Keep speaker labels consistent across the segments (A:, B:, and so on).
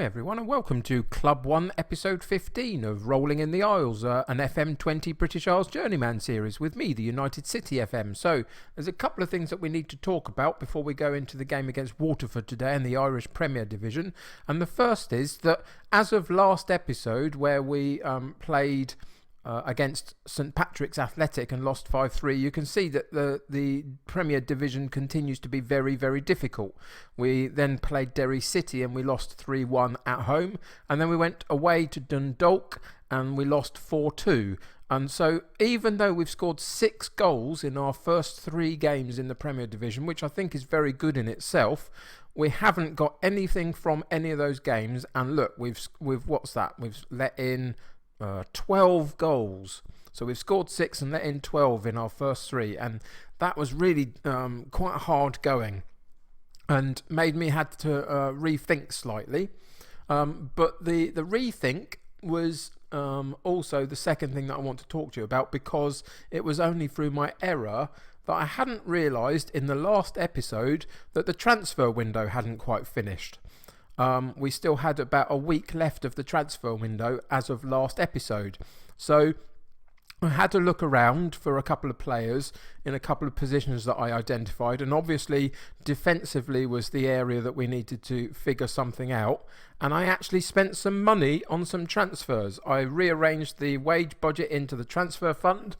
A: Hi everyone and welcome to Club 1 episode 15 of Rolling in the Isles, an FM20 British Isles Journeyman series with me, the United City FM. So there's a couple of things that we need to talk about before we go into the game against Waterford today in the Irish Premier Division. And the first is that as of last episode where we played against St Patrick's Athletic and lost 5-3, you can see that the Premier Division continues to be very, very difficult. We then played Derry City and we lost 3-1 at home, and then we went away to Dundalk and we lost 4-2. And so even though we've scored 6 goals in our first 3 games in the Premier Division, which I think is very good in itself, we haven't got anything from any of those games. And look, we've what's that? We've let in 12 goals. So we've scored 6 and let in 12 in our first 3, and that was really quite hard going and made me had to rethink slightly. But the rethink was also the second thing that I want to talk to you about, because it was only through my error that I hadn't realised in the last episode that the transfer window hadn't quite finished. We still had about a week left of the transfer window as of last episode. So I had to look around for a couple of players in a couple of positions that I identified. And obviously defensively was the area that we needed to figure something out. And I actually spent some money on some transfers. I rearranged the wage budget into the transfer fund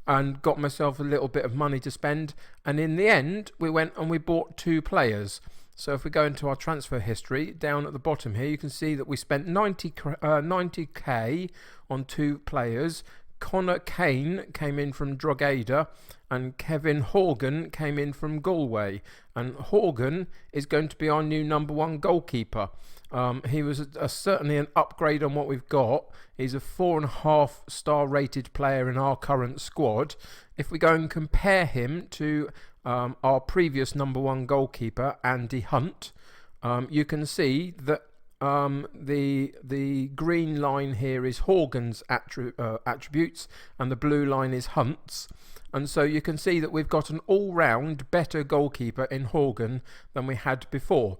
A: and got myself a little bit of money to spend. And in the end, we went and we bought 2 players. So if we go into our transfer history, down at the bottom here, you can see that we spent 90k on 2 players. Connor Kane came in from Drogheda and Kevin Horgan came in from Galway. And Horgan is going to be our new number 1 goalkeeper. He was certainly an upgrade on what we've got. He's a 4.5 star rated player in our current squad. If we go and compare him to our previous number 1 goalkeeper, Andy Hunt, you can see that the green line here is Horgan's attributes and the blue line is Hunt's. And so you can see that we've got an all-round better goalkeeper in Horgan than we had before.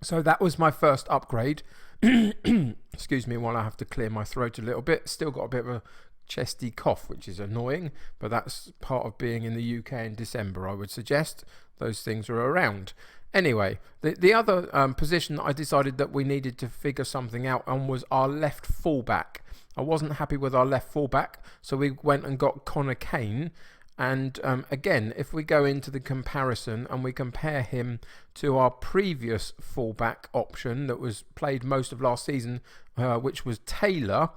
A: So that was my first upgrade. Excuse me while I have to clear my throat a little bit. Still got a bit of a chesty cough, which is annoying, but that's part of being in the UK in December, I would suggest. Those things are around. Anyway, the other position that I decided that we needed to figure something out on was our left fullback. I wasn't happy with our left fullback, so we went and got Connor Kane. And again, if we go into the comparison and we compare him to our previous fullback option that was played most of last season, which was Taylor,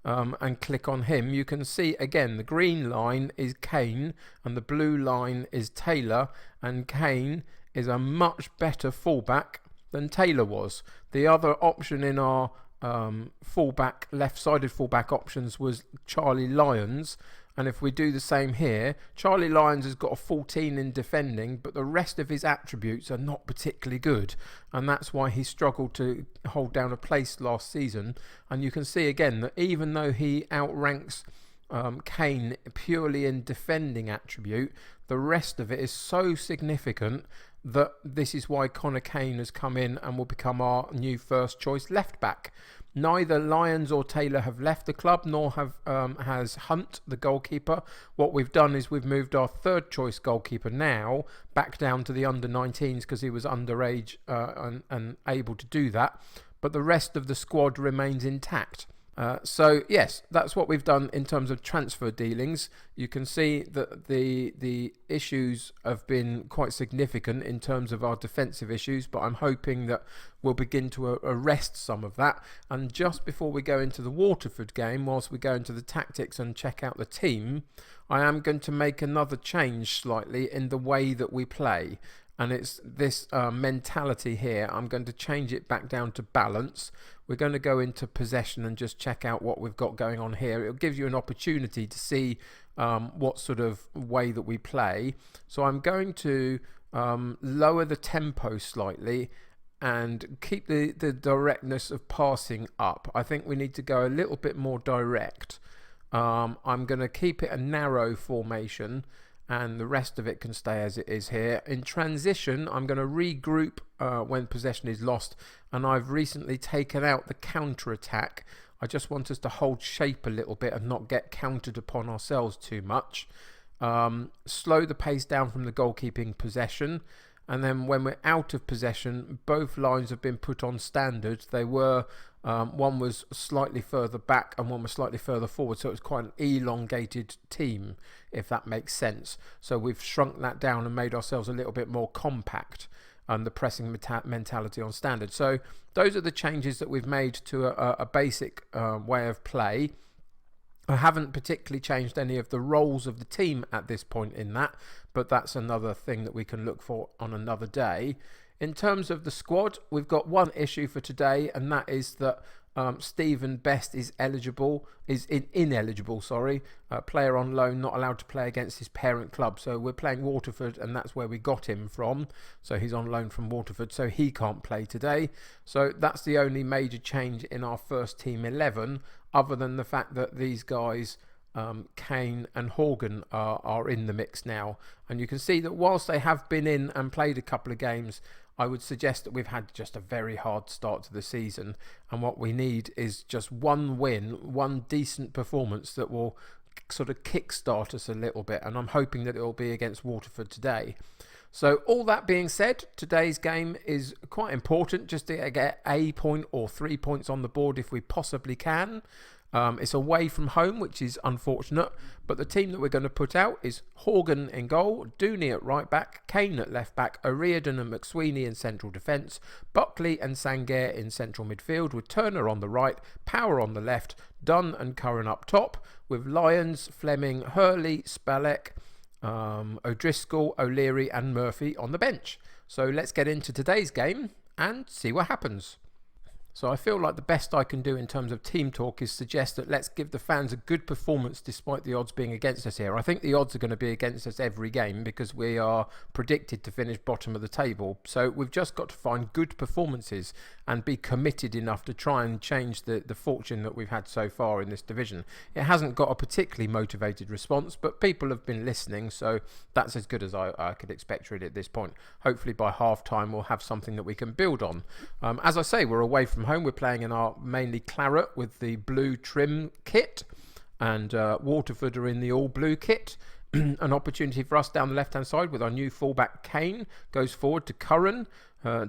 A: and click on him, you can see again the green line is Kane and the blue line is Taylor, and Kane is a much better fullback than Taylor was. The other option in our fullback, left-sided fullback options was Charlie Lyons, and if we do the same here, Charlie Lyons has got a 14 in defending, but the rest of his attributes are not particularly good, and that's why he struggled to hold down a place last season. And you can see again that even though he outranks Kane purely in defending attribute, the rest of it is so significant that this is why Connor Kane has come in and will become our new first choice left back. Neither Lyons or Taylor have left the club, nor has Hunt, the goalkeeper. What we've done is we've moved our third choice goalkeeper now back down to the under-19s because he was underage and able to do that. But the rest of the squad remains intact. So yes, that's what we've done in terms of transfer dealings. You can see that the issues have been quite significant in terms of our defensive issues, but I'm hoping that we'll begin to arrest some of that. And just before we go into the Waterford game, whilst we go into the tactics and check out the team, I am going to make another change slightly in the way that we play. And it's this mentality here. I'm going to change it back down to balance. We're going to go into possession and just check out what we've got going on here. It'll give you an opportunity to see what sort of way that we play. So I'm going to lower the tempo slightly and keep the directness of passing up. I think we need to go a little bit more direct. I'm going to keep it a narrow formation. and the rest of it can stay as it is here. In transition, I'm going to regroup when possession is lost, and I've recently taken out the counter-attack. I just want us to hold shape a little bit and not get countered upon ourselves too much. Slow the pace down from the goalkeeping possession, and then when we're out of possession, both lines have been put on standard. They were one was slightly further back and one was slightly further forward, so it's quite an elongated team, if that makes sense. So we've shrunk that down and made ourselves a little bit more compact, and the pressing mentality on standard. So those are the changes that we've made to a basic way of play. I haven't particularly changed any of the roles of the team at this point in that, but that's another thing that we can look for on another day. In terms of the squad, we've got one issue for today, and that is that Stephen Best is ineligible. Player on loan, not allowed to play against his parent club. So we're playing Waterford, and that's where we got him from. So he's on loan from Waterford, so he can't play today. So that's the only major change in our first team 11, other than the fact that these guys, Kane and Horgan, are in the mix now. And you can see that whilst they have been in and played a couple of games, I would suggest that we've had just a very hard start to the season, and what we need is just one win, one decent performance that will sort of kickstart us a little bit, and I'm hoping that it will be against Waterford today. So all that being said, today's game is quite important, just to get a point or 3 points on the board if we possibly can. It's away from home, which is unfortunate, but the team that we're going to put out is Horgan in goal, Dooney at right back, Kane at left back, O'Riordan and McSweeney in central defence, Buckley and Sangaire in central midfield, with Turner on the right, Power on the left, Dunn and Curran up top, with Lyons, Fleming, Hurley, Spalek, O'Driscoll, O'Leary and Murphy on the bench. So let's get into today's game and see what happens. So I feel like the best I can do in terms of team talk is suggest that let's give the fans a good performance despite the odds being against us here. I think the odds are going to be against us every game because we are predicted to finish bottom of the table. So we've just got to find good performances and be committed enough to try and change the fortune that we've had so far in this division. It hasn't got a particularly motivated response, but people have been listening, so that's as good as I could expect really at this point. Hopefully by half time we'll have something that we can build on. As I say, we're away from home. We're playing in our mainly claret with the blue trim kit, and Waterford are in the all blue kit. An opportunity for us down the left hand side with our new fullback Kane, goes forward to Curran,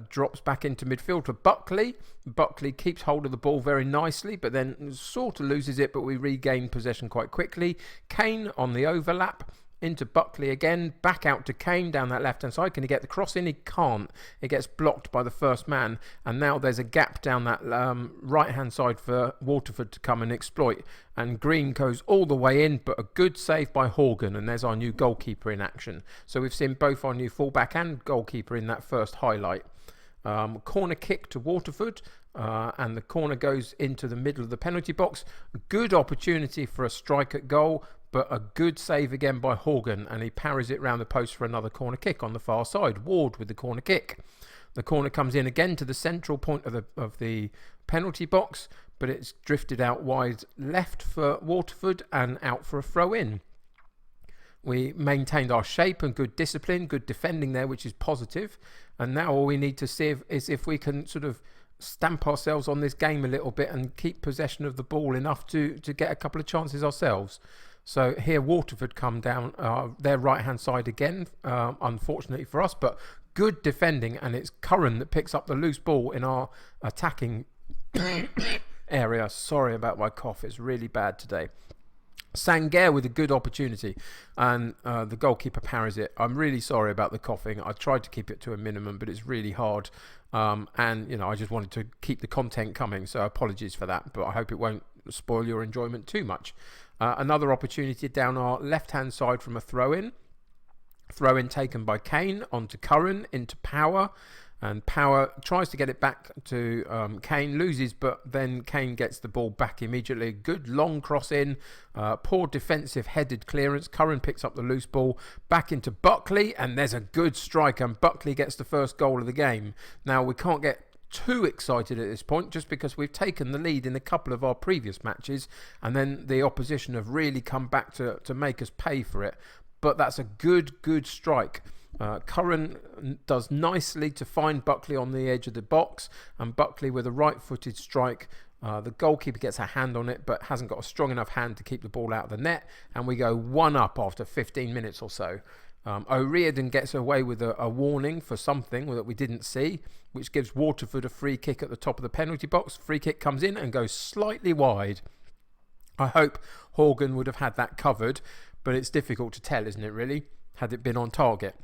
A: drops back into midfield to Buckley. Buckley keeps hold of the ball very nicely, but then sort of loses it, but we regain possession quite quickly. Kane on the overlap into Buckley again, back out to Kane down that left hand side. Can he get the cross in? He can't. It gets blocked by the first man, and now there's a gap down that right hand side for Waterford to come and exploit, and Green goes all the way in, but a good save by Horgan, and there's our new goalkeeper in action. So we've seen both our new fullback and goalkeeper in that first highlight. Corner kick to Waterford, and the corner goes into the middle of the penalty box. Good opportunity for a strike at goal, but a good save again by Horgan, and he parries it round the post for another corner kick on the far side. Ward with the corner kick. The corner comes in again to the central point of the penalty box, but it's drifted out wide left for Waterford and out for a throw in. We maintained our shape and good discipline, good defending there, which is positive. And now all we need to see is if we can sort of stamp ourselves on this game a little bit and keep possession of the ball enough to get a couple of chances ourselves. So here Waterford come down their right hand side again, unfortunately for us, but good defending, and it's Curran that picks up the loose ball in our attacking area. Sorry about my cough, it's really bad today. Sangaire with a good opportunity, and the goalkeeper parries it. I'm really sorry about the coughing. I tried to keep it to a minimum, but it's really hard, and you know, I just wanted to keep the content coming, so apologies for that, but I hope it won't spoil your enjoyment too much. Another opportunity down our left hand side from a throw-in taken by Kane onto Curran into Power, and Power tries to get it back to Kane, loses, but then Kane gets the ball back immediately. Good long cross in, poor defensive headed clearance. Curran picks up the loose ball, back into Buckley, and there's a good strike, and Buckley gets the first goal of the game. Now we can't get too excited at this point, just because we've taken the lead in a couple of our previous matches, and then the opposition have really come back to make us pay for it. but that's a good strike. Curran does nicely to find Buckley on the edge of the box, and Buckley with a right-footed strike. The goalkeeper gets a hand on it, but hasn't got a strong enough hand to keep the ball out of the net, and we go 1-up after 15 minutes or so. O'Riordan gets away with a warning for something that we didn't see, which gives Waterford a free kick at the top of the penalty box. Free kick comes in and goes slightly wide. I hope Horgan would have had that covered, but it's difficult to tell, isn't it, really, had it been on target.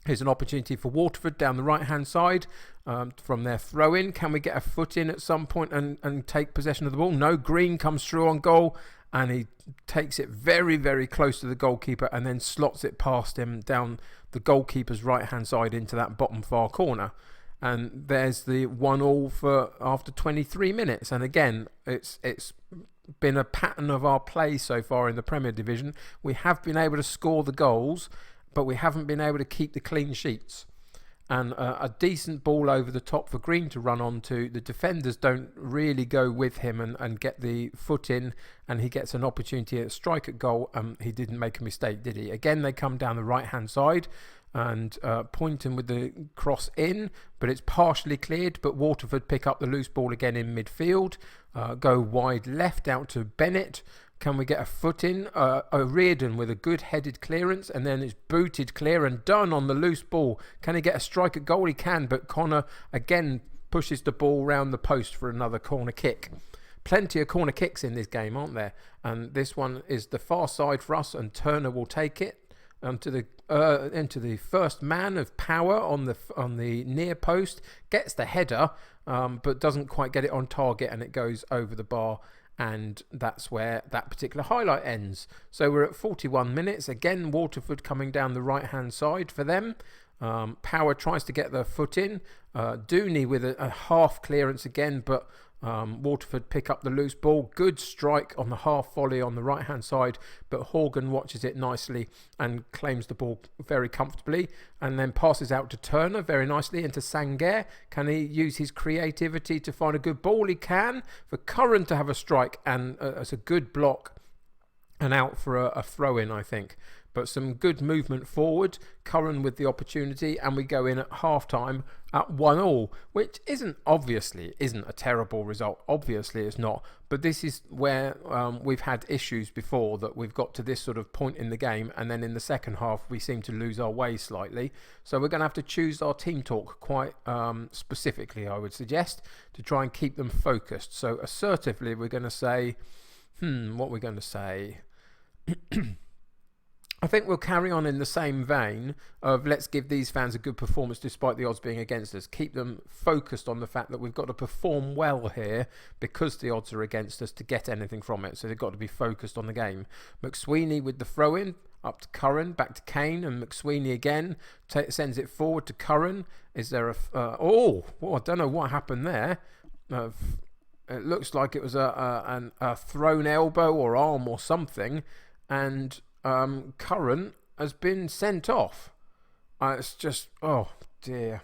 A: Here's an opportunity for Waterford down the right-hand side from their throw-in. Can we get a foot in at some point and take possession of the ball? No, Green comes through on goal, and he takes it very, very close to the goalkeeper and then slots it past him down the goalkeeper's right-hand side into that bottom far corner. And there's the 1-1 for after 23 minutes. And again, it's been a pattern of our play so far in the Premier Division. We have been able to score the goals, but we haven't been able to keep the clean sheets. And a decent ball over the top for Green to run onto. The defenders don't really go with him and get the foot in, and he gets an opportunity to strike at goal. He didn't make a mistake, did he? Again, they come down the right-hand side and point him with the cross in, but it's partially cleared. But Waterford pick up the loose ball again in midfield, go wide left out to Bennett. Can we get a foot in? O'Riordan with a good headed clearance, and then it's booted clear and done on the loose ball. Can he get a strike at goal? He can, but Connor again pushes the ball round the post for another corner kick. Plenty of corner kicks in this game, aren't there? And this one is the far side for us, and Turner will take it into the first man of Power on the near post. Gets the header, but doesn't quite get it on target, and it goes over the bar. And that's where that particular highlight ends. So we're at 41 minutes. Again, Waterford coming down the right-hand side for them. Power tries to get their foot in. Dooney with a half clearance again, but Waterford pick up the loose ball. Good strike on the half volley on the right-hand side, but Horgan watches it nicely and claims the ball very comfortably, and then passes out to Turner very nicely into Sangaré. Can he use his creativity to find a good ball? He can. For Curran to have a strike, and it's a good block and out for a throw-in, I think. But some good movement forward. Curran with the opportunity, and we go in at half-time at 1-1, which isn't a terrible result. Obviously it's not. But this is where we've had issues before, that we've got to this sort of point in the game, and then in the second half we seem to lose our way slightly. So we're going to have to choose our team talk quite specifically, I would suggest, to try and keep them focused. So assertively we're going to say, what we're going to say... I think we'll carry on in the same vein of let's give these fans a good performance despite the odds being against us. Keep them focused on the fact that we've got to perform well here because the odds are against us to get anything from it. So they've got to be focused on the game. McSweeney with the throw-in, up to Curran, back to Kane, and McSweeney again sends it forward to Curran. Is there a... I don't know what happened there. It looks like it was a thrown elbow or arm or something, and... Curran has been sent off. It's just, oh dear.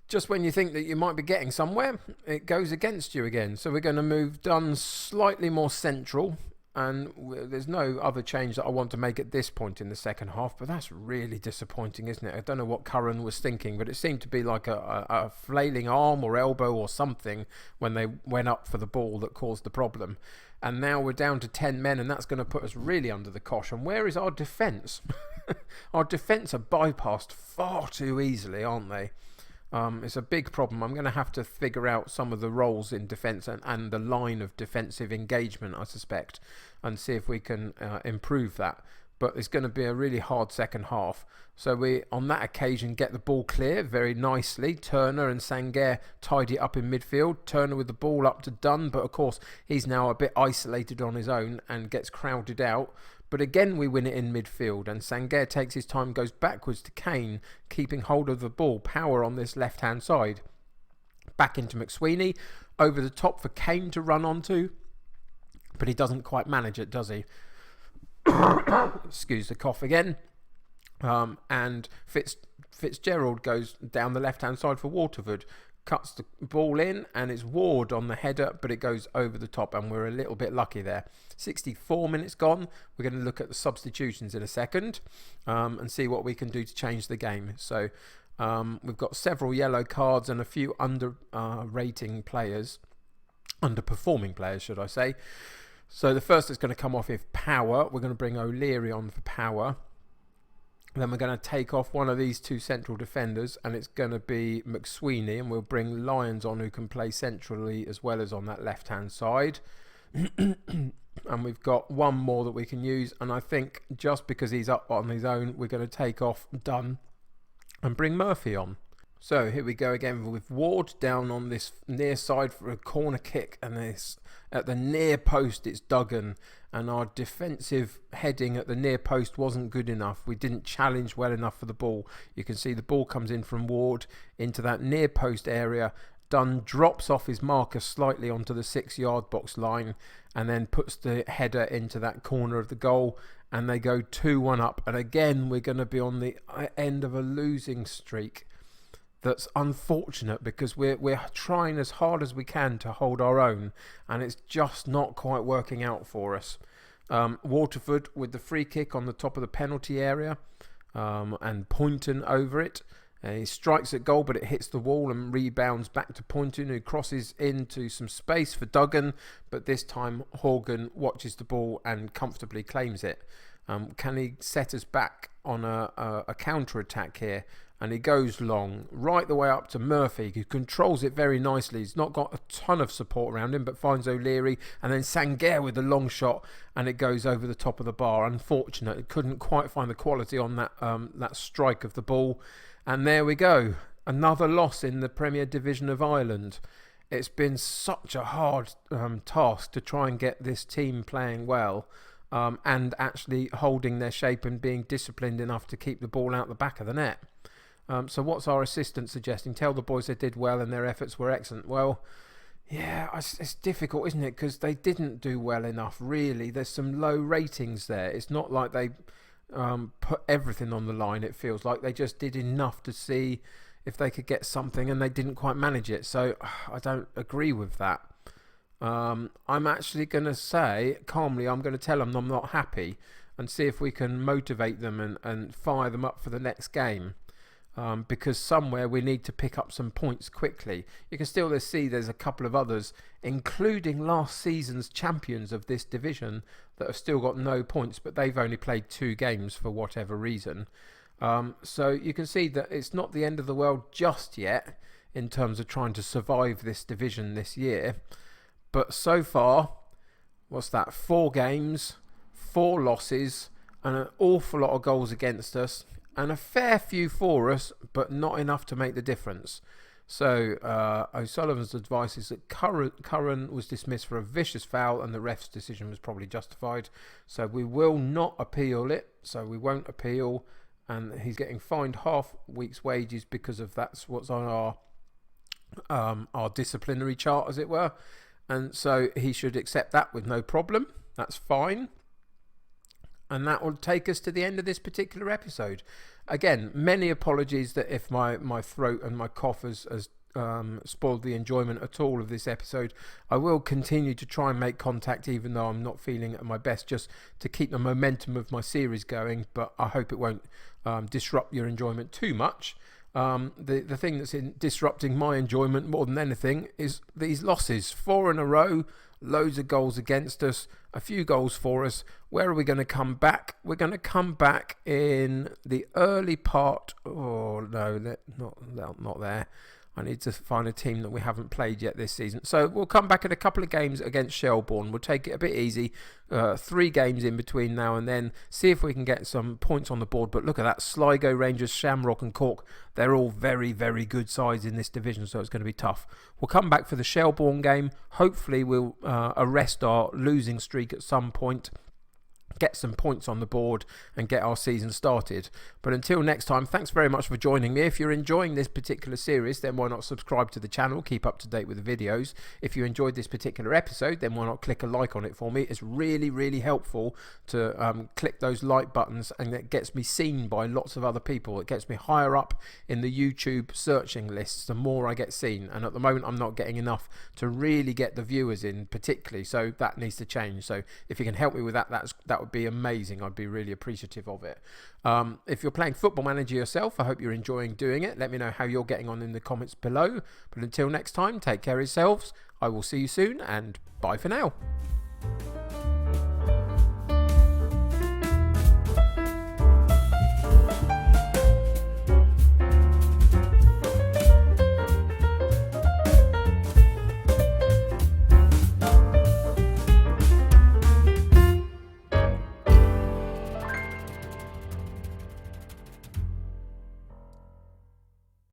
A: Just when you think that you might be getting somewhere, it goes against you again. So we're going to move Dunn slightly more central, and there's no other change that I want to make at this point in the second half, but that's really disappointing, isn't it? I don't know what Curran was thinking, but it seemed to be like a flailing arm or elbow or something when they went up for the ball that caused the problem. And now we're down to 10 men, and that's going to put us really under the cosh. And where is our defence? Our defence are bypassed far too easily, aren't they? It's a big problem. I'm going to have to figure out some of the roles in defence and the line of defensive engagement, I suspect, and see if we can improve that. But it's going to be a really hard second half. So we, on that occasion, get the ball clear very nicely. Turner and Sangaré tidy up in midfield. Turner with the ball up to Dunn, but of course he's now a bit isolated on his own and gets crowded out. But again we win it in midfield, and Sangaré takes his time, goes backwards to Kane, keeping hold of the ball. Power on this left-hand side. Back into McSweeney. Over the top for Kane to run onto. But he doesn't quite manage it, does he? Excuse the cough again. And Fitzgerald goes down the left-hand side for Waterford. cuts the ball in, and it's Ward on the header, but it goes over the top, and we're a little bit lucky there. 64 minutes gone. We're going to look at the substitutions in a second and see what we can do to change the game. So we've got several yellow cards and a few underperforming players, should I say. So the first that's going to come off is Power. We're going to bring O'Leary on for Power. Then we're going to take off one of these two central defenders, and it's going to be McSweeney, and we'll bring Lyons on, who can play centrally as well as on that left-hand side. And we've got one more that we can use, and I think just because he's up on his own, we're going to take off Dunn and bring Murphy on. So here we go again with Ward down on this near side for a corner kick, and this at the near post it's Duggan, and our defensive heading at the near post wasn't good enough. We didn't challenge well enough for the ball. You can see the ball comes in from Ward into that near post area. Dunn drops off his marker slightly onto the 6-yard box line and then puts the header into that corner of the goal, and they go 2-1 up. And again, we're going to be on the end of a losing streak. That's unfortunate because we're trying as hard as we can to hold our own, and it's just not quite working out for us. Waterford with the free kick on the top of the penalty area, and Poynton over it. He strikes at goal, but it hits the wall and rebounds back to Poynton, who crosses into some space for Duggan, but this time Horgan watches the ball and comfortably claims it. Can he set us back on a counter-attack here? And he goes long, right the way up to Murphy, who controls it very nicely. He's not got a ton of support around him, but finds O'Leary, and then Sanguer with the long shot, and it goes over the top of the bar. Unfortunate, it couldn't quite find the quality on that strike of the ball. And there we go, another loss in the Premier Division of Ireland. It's been such a hard task to try and get this team playing well, and actually holding their shape and being disciplined enough to keep the ball out the back of the net. So what's our assistant suggesting? Tell the boys they did well and their efforts were excellent. Well, yeah, it's difficult, isn't it? Because they didn't do well enough, really. There's some low ratings there. It's not like they put everything on the line, it feels like. They just did enough to see if they could get something, and they didn't quite manage it. So I don't agree with that. I'm actually going to say, calmly, I'm going to tell them I'm not happy and see if we can motivate them and fire them up for the next game. Because somewhere we need to pick up some points quickly. You can still see there's a couple of others, including last season's champions of this division, that have still got no points, but they've only played 2 games for whatever reason. So you can see that it's not the end of the world just yet in terms of trying to survive this division this year. But so far, what's that? 4 games, 4 losses, and an awful lot of goals against us. And a fair few for us, but not enough to make the difference. So O'Sullivan's advice is that Curran was dismissed for a vicious foul, and the ref's decision was probably justified. So we will not appeal it. So we won't appeal, and he's getting fined half week's wages because of that's what's on our disciplinary chart, as it were. And so he should accept that with no problem. That's fine. And that will take us to the end of this particular episode. Again, many apologies that if my throat and my cough has spoiled the enjoyment at all of this episode. I will continue to try and make contact even though I'm not feeling at my best, just to keep the momentum of my series going, but I hope it won't disrupt your enjoyment too much. The thing that's disrupting my enjoyment more than anything is these losses. 4 in a row, loads of goals against us, a few goals for us. Where are we going to come back? We're going to come back in the early part. Oh no, not there. I need to find a team that we haven't played yet this season. So we'll come back in a couple of games against Shelbourne. We'll take it a bit easy. 3 games in between now and then. See if we can get some points on the board. But look at that. Sligo, Rangers, Shamrock and Cork. They're all very, very good sides in this division. So it's going to be tough. We'll come back for the Shelbourne game. Hopefully we'll arrest our losing streak at some point. get some points on the board and get our season started. But until next time, thanks very much for joining me. If you're enjoying this particular series, then why not subscribe to the channel, keep up to date with the videos. If you enjoyed this particular episode, then why not click a like on it for me. It's really helpful to click those like buttons, and it gets me seen by lots of other people. It gets me higher up in the YouTube searching lists the more I get seen, and at the moment I'm not getting enough to really get the viewers in particularly, so that needs to change. So if you can help me with that, that would be amazing. I'd be really appreciative of it. If you're playing Football Manager yourself, I hope you're enjoying doing it. Let me know how you're getting on in the comments below. But until next time, take care of yourselves. I will see you soon, and bye for now.